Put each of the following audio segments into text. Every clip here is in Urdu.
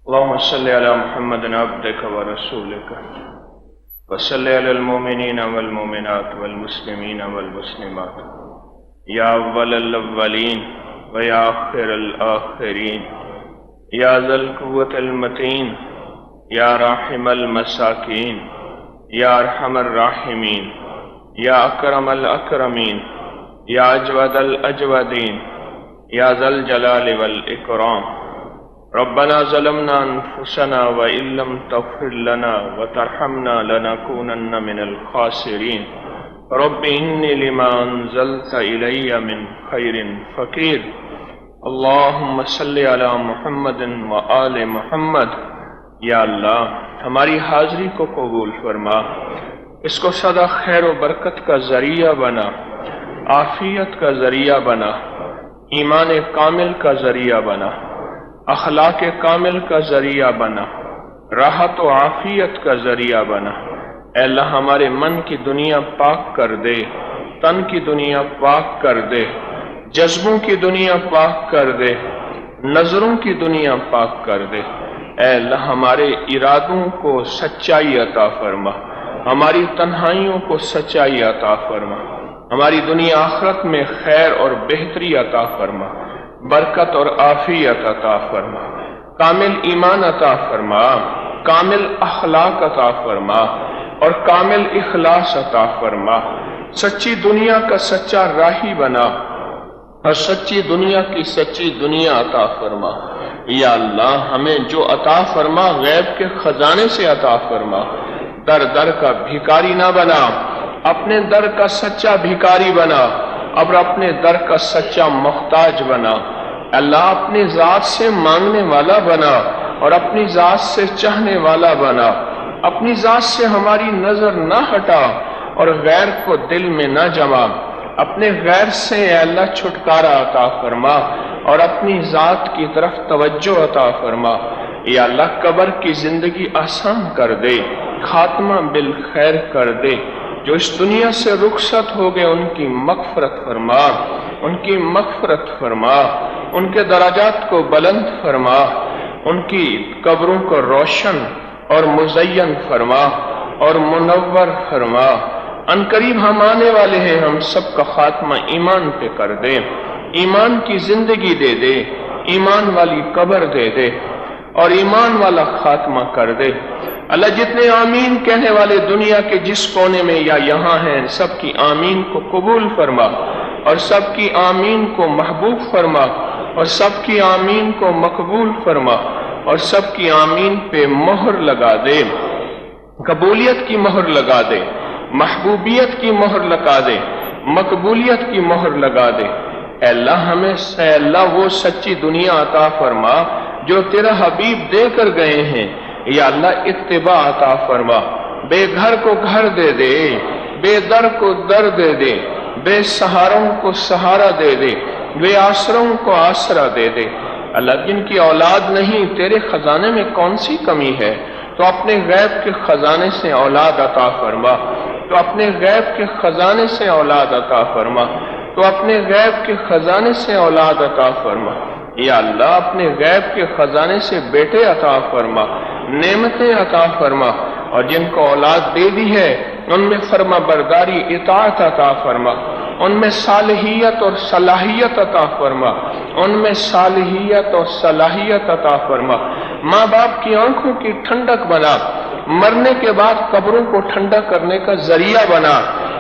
اللهم صل على محمد عبدك ورسولك وصل على المؤمنين والمؤمنات والمسلمين والمسلمات يا أول الأولين ويا آخر الآخرين يا ذا القوة المتين يا راحم المساكين يا أرحم الراحمين يا أكرم الأكرمين يا أجود الأجودين يا ذا الجلال والإكرام ربنا ظلمنا أنفسنا وإن لم تغفر لنا وترحمنا لنكونن من الخاسرين رب إني لما أنزلت إلي من خير فقير اللهم صل على محمد وآل محمد۔ یا اللہ ہماری حاضری کو قبول فرما، اس کو سدا خیر و برکت کا ذریعہ بنا، عافیت کا ذریعہ بنا، ایمان کامل کا ذریعہ بنا، اخلاق کامل کا ذریعہ بنا، راحت و عافیت کا ذریعہ بنا۔ اے اللہ ہمارے من کی دنیا پاک کر دے، تن کی دنیا پاک کر دے، جذبوں کی دنیا پاک کر دے، نظروں کی دنیا پاک کر دے۔ اے اللہ ہمارے ارادوں کو سچائی عطا فرما، ہماری تنہائیوں کو سچائی عطا فرما، ہماری دنیا آخرت میں خیر اور بہتری عطا فرما، برکت اور عافیت عطا فرما، کامل ایمان عطا فرما، کامل اخلاق عطا فرما اور کامل اخلاص عطا فرما۔ سچی دنیا کا سچا راہی بنا اور سچی دنیا کی سچی دنیا عطا فرما۔ یا اللہ ہمیں جو عطا فرما غیب کے خزانے سے عطا فرما، در در کا بھیکاری نہ بنا، اپنے در کا سچا بھیکاری بنا اور اپنے در کا سچا محتاج بنا۔ اللہ اپنی ذات سے مانگنے والا بنا اور اپنی ذات سے چاہنے والا بنا، اپنی ذات سے ہماری نظر نہ ہٹا اور غیر کو دل میں نہ جما، اپنے غیر سے اے اللہ چھٹکارا عطا فرما اور اپنی ذات کی طرف توجہ عطا فرما۔ یا اللہ قبر کی زندگی آسان کر دے، خاتمہ بالخیر کر دے۔ جو اس دنیا سے رخصت ہو گئے ان کی مغفرت فرما، ان کی مغفرت فرما، ان کے درجات کو بلند فرما، ان کی قبروں کو روشن اور مزین فرما اور منور فرما۔ ان قریب ہم آنے والے ہیں، ہم سب کا خاتمہ ایمان پہ کر دے، ایمان کی زندگی دے دے، ایمان والی قبر دے دے اور ایمان والا خاتمہ کر دے۔ اللہ جتنے آمین کہنے والے دنیا کے جس کونے میں یا یہاں ہیں، سب کی آمین کو قبول فرما اور سب کی آمین کو محبوب فرما اور سب کی آمین کو مقبول فرما اور سب کی آمین پہ مہر لگا دے، قبولیت کی مہر لگا دے، محبوبیت کی مہر لگا دے، مقبولیت کی مہر لگا دے۔ اے اللہ ہمیں اے اللہ وہ سچی دنیا عطا فرما جو تیرا حبیب دے کر گئے ہیں۔ یا اللہ اتباع عطا فرما، بے گھر کو گھر دے دے، بے در کو در دے دے، بے سہاروں کو سہارا دے دے، بے آسروں کو آسرا دے دے۔ اللہ جن کی اولاد نہیں، تیرے خزانے میں کون سی کمی ہے؟ تو اپنے غیب کے خزانے سے اولاد عطا فرما، تو اپنے غیب کے خزانے سے اولاد عطا فرما، تو اپنے غیب کے خزانے سے اولاد عطا فرما۔ یا اللہ اپنے غیب کے خزانے سے بیٹے عطا فرما، نعمتیں عطا فرما، اور جن کو اولاد دے دی ہے ان میں فرما برداری اطاعت عطا فرما، ان میں صالحیت اور صلاحیت عطا فرما، ان میں صالحیت اور صلاحیت عطا فرما۔ ماں باپ کی آنکھوں کی ٹھنڈک بنا، مرنے کے بعد قبروں کو ٹھنڈا کرنے کا ذریعہ بنا،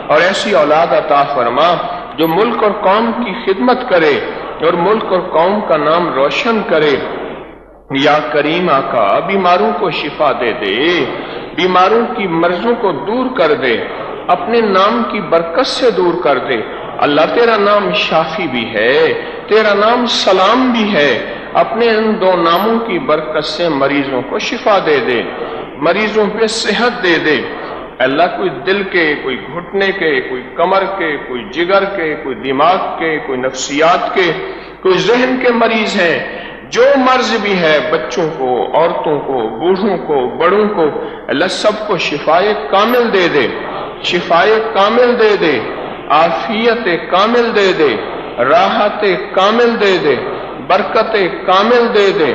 اور ایسی اولاد عطا فرما جو ملک اور قوم کی خدمت کرے اور ملک اور قوم کا نام روشن کرے۔ یا کریم آقا بیماروں کو شفا دے دے، بیماروں کی مرضوں کو دور کر دے، اپنے نام کی برکت سے دور کر دے۔ اللہ تیرا نام شافی بھی ہے، تیرا نام سلام بھی ہے، اپنے ان دو ناموں کی برکت سے مریضوں کو شفا دے دے، مریضوں پہ صحت دے دے۔ اللہ کوئی دل کے، کوئی گھٹنے کے، کوئی کمر کے، کوئی جگر کے، کوئی دماغ کے، کوئی نفسیات کے، کوئی ذہن کے مریض ہیں، جو مرض بھی ہے، بچوں کو، عورتوں کو، بوڑھوں کو، بڑوں کو، اللہ سب کو شفائے کامل دے دے، شفائے کامل دے دے، عافیت کامل دے دے، راحت کامل دے دے، برکت کامل دے دے،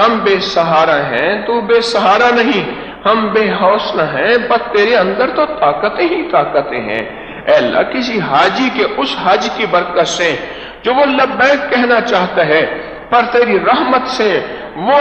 ہم بے سہارا ہیں، تو بے سہارا نہیں، ہم بے حوصلہ ہیں، بس تیرے اندر تو طاقتیں ہی طاقتیں ہیں۔ اے اللہ، کسی حاجی کے اس حج کی برکت سے جو وہ لبیک کہنا چاہتا ہے پر تیری رحمت سے وہ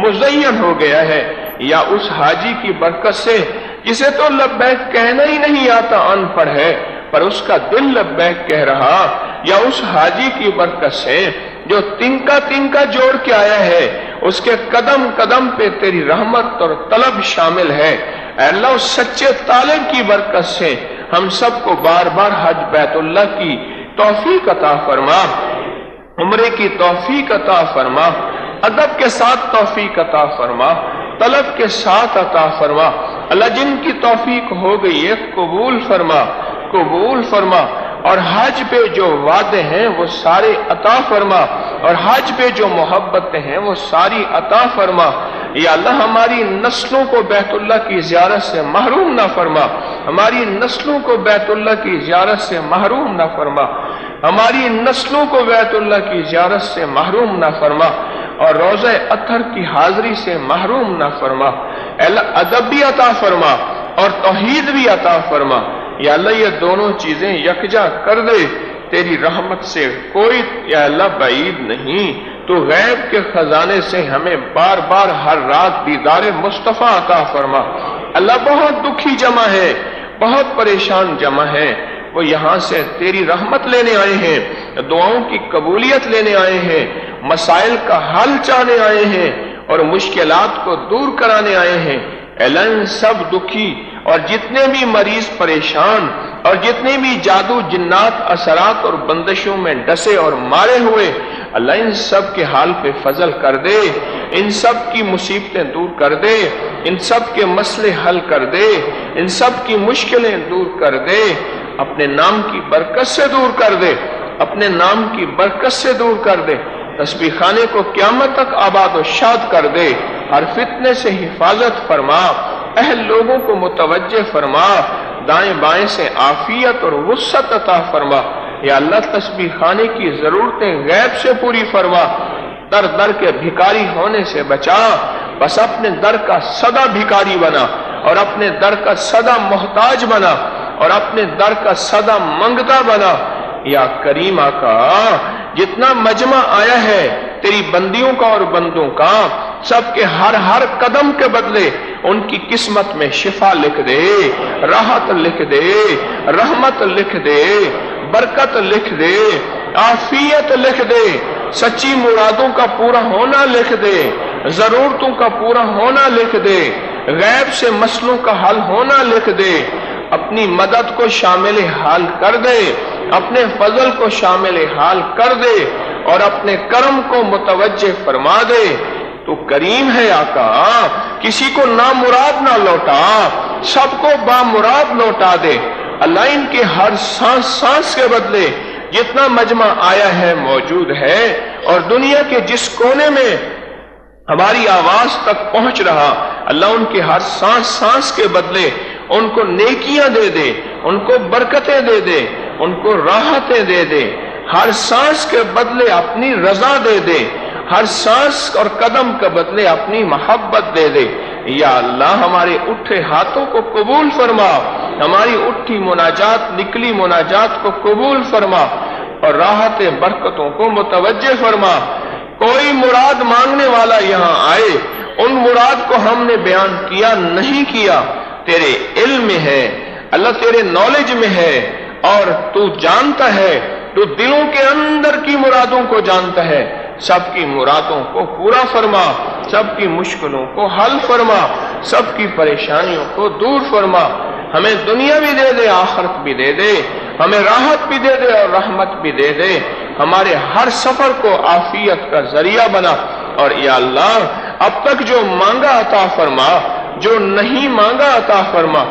مزین ہو گیا ہے، یا اس حاجی کی برکت سے جسے تو لبیک کہنا ہی نہیں آتا، ان پڑھ ہے پر اس کا دل لبیک کہہ رہا، یا اس حاجی کی برکت سے جو تنکا تنکا جوڑ کے آیا ہے، اس کے قدم قدم پہ تیری رحمت اور طلب شامل ہے۔ اے اللہ، اس سچے طالب کی برکت سے ہم سب کو بار بار حج بیت اللہ کی توفیق عطا فرما، عمرے کی توفیق عطا فرما، ادب کے ساتھ توفیق عطا فرما، طلب کے ساتھ عطا فرما۔ اللہ، جن کی توفیق ہو گئی ہے قبول فرما، قبول فرما، اور حج پہ جو وعدے ہیں وہ سارے عطا فرما، اور حج پہ جو محبتیں ہیں وہ ساری عطا فرما۔ یا اللہ، ہماری نسلوں کو بیت اللہ کی زیارت سے محروم نہ فرما، ہماری نسلوں کو بیت اللہ کی زیارت سے محروم نہ فرما، ہماری نسلوں کو بیت اللہ کی زیارت سے محروم نہ فرما، اور روضہ اطہر کی حاضری سے محروم نہ فرما۔ اے اللہ، ادب بھی عطا فرما اور توحید بھی عطا فرما۔ یا اللہ، یہ دونوں چیزیں یکجا کر دے، تیری رحمت سے کوئی یا اللہ بعید نہیں۔ تو غیب کے خزانے سے ہمیں بار بار ہر رات دیدار مصطفیٰ عطا فرما۔ اللہ، بہت دکھی جمع ہے، بہت پریشان جمع ہے، وہ یہاں سے تیری رحمت لینے آئے ہیں، دعاؤں کی قبولیت لینے آئے ہیں، مسائل کا حل چاہنے آئے ہیں، اور مشکلات کو دور کرانے آئے ہیں۔ اعلان سب دکھی اور جتنے بھی مریض پریشان اور جتنے بھی جادو جنات اثرات اور بندشوں میں ڈسے اور مارے ہوئے، اللہ ان سب کے حال پہ فضل کر دے، ان سب کی مصیبتیں دور کر دے، ان سب کے مسئلے حل کر دے، ان سب کی مشکلیں دور کر دے، اپنے نام کی برکت سے دور کر دے، اپنے نام کی برکت سے دور کر دے۔ تسبیح خانے کو قیامت تک آباد و شاد کر دے، ہر فتنے سے حفاظت فرما، اہل لوگوں کو متوجہ فرما، دائیں بائیں سے عافیت اور وسعت عطا فرما۔ یا اللہ، تسبیح خانے کی ضرورتیں غیب سے پوری فرما، در در کے بھکاری ہونے سے بچا، بس اپنے در کا سدا بھکاری بنا، اور اپنے در کا سدا محتاج بنا، اور اپنے در کا سدا منگتا بنا۔ یا کریم آقا، جتنا مجمع آیا ہے تیری بندیوں کا اور بندوں کا، سب کے ہر قدم کے بدلے ان کی قسمت میں شفا لکھ دے، راحت لکھ دے، رحمت لکھ دے، برکت لکھ دے، عافیت لکھ دے، سچی مرادوں کا پورا ہونا لکھ دے، ضرورتوں کا پورا ہونا لکھ دے، غیب سے مسئلوں کا حل ہونا لکھ دے، اپنی مدد کو شامل حال کر دے، اپنے فضل کو شامل حال کر دے، اور اپنے کرم کو متوجہ فرما دے۔ تو کریم ہے آقا، کسی کو نامراد نہ لوٹا، سب کو بامراد لوٹا دے۔ اللہ، ان کے ہر سانس سانس کے بدلے جتنا مجمع آیا ہے موجود ہے، اور دنیا کے جس کونے میں ہماری آواز تک پہنچ رہا، اللہ ان کے ہر سانس سانس کے بدلے ان کو نیکیاں دے دے، ان کو برکتیں دے دے، ان کو راحتیں دے دے، ہر سانس کے بدلے اپنی رضا دے دے، ہر سانس اور قدم کے بدلے اپنی محبت دے دے۔ یا اللہ، ہمارے اٹھے ہاتھوں کو قبول فرما، ہماری اٹھی مناجات، نکلی مناجات کو قبول فرما، اور راحت برکتوں کو متوجہ فرما۔ کوئی مراد مانگنے والا یہاں آئے، ان مراد کو ہم نے بیان کیا نہیں کیا، تیرے علم میں ہے اللہ، تیرے نالج میں ہے، اور تو جانتا ہے، تو دلوں کے اندر کی مرادوں کو جانتا ہے۔ سب کی مرادوں کو پورا فرما، سب کی مشکلوں کو حل فرما، سب کی پریشانیوں کو دور فرما۔ ہمیں دنیا بھی دے دے، آخرت بھی دے دے، ہمیں راحت بھی دے دے اور رحمت بھی دے دے، ہمارے ہر سفر کو عافیت کا ذریعہ بنا۔ اور یا اللہ، اب تک جو مانگا عطا فرما، جو نہیں مانگا عطا فرما،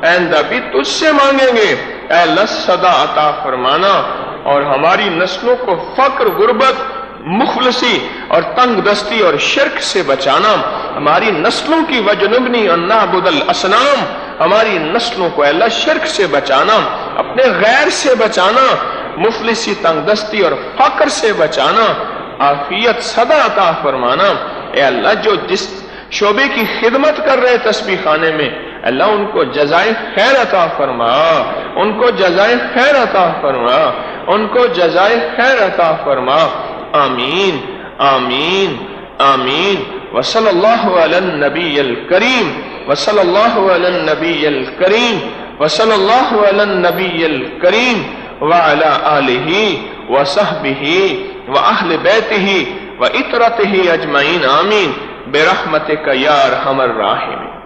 آئندہ بھی تجھ سے مانگیں گے۔ اے اللہ، صدا عطا فرمانا، اور ہماری نسلوں کو فقر، غربت، مخلصی اور تنگ دستی اور شرک سے بچانا، ہماری نسلوں کی وجنبنی ان نعبد الاصنام، ہماری نسلوں کو اللہ شرک سے بچانا، اپنے غیر سے بچانا، مفلسی، تنگ دستی اور فقر سے بچانا، عافیت صدا عطا فرمانا۔ اے اللہ جو جس شعبے کی خدمت کر رہے تسبیح خانے میں، اللہ ان کو جزائے خیر عطا فرما، ان کو جزائے خیر عطا فرما، ان کو جزائے خیر عطا فرما، آمین آمین آمین۔ وصلی اللہ علی النبی الکریم، وصلی اللہ علی النبی الکریم، وصلی اللہ علی النبی الکریم وعلی آلہ وصحبہ واہل بیتہ وعطرتہ اجمعین، آمین برحمتک یا ارحم الراحمین۔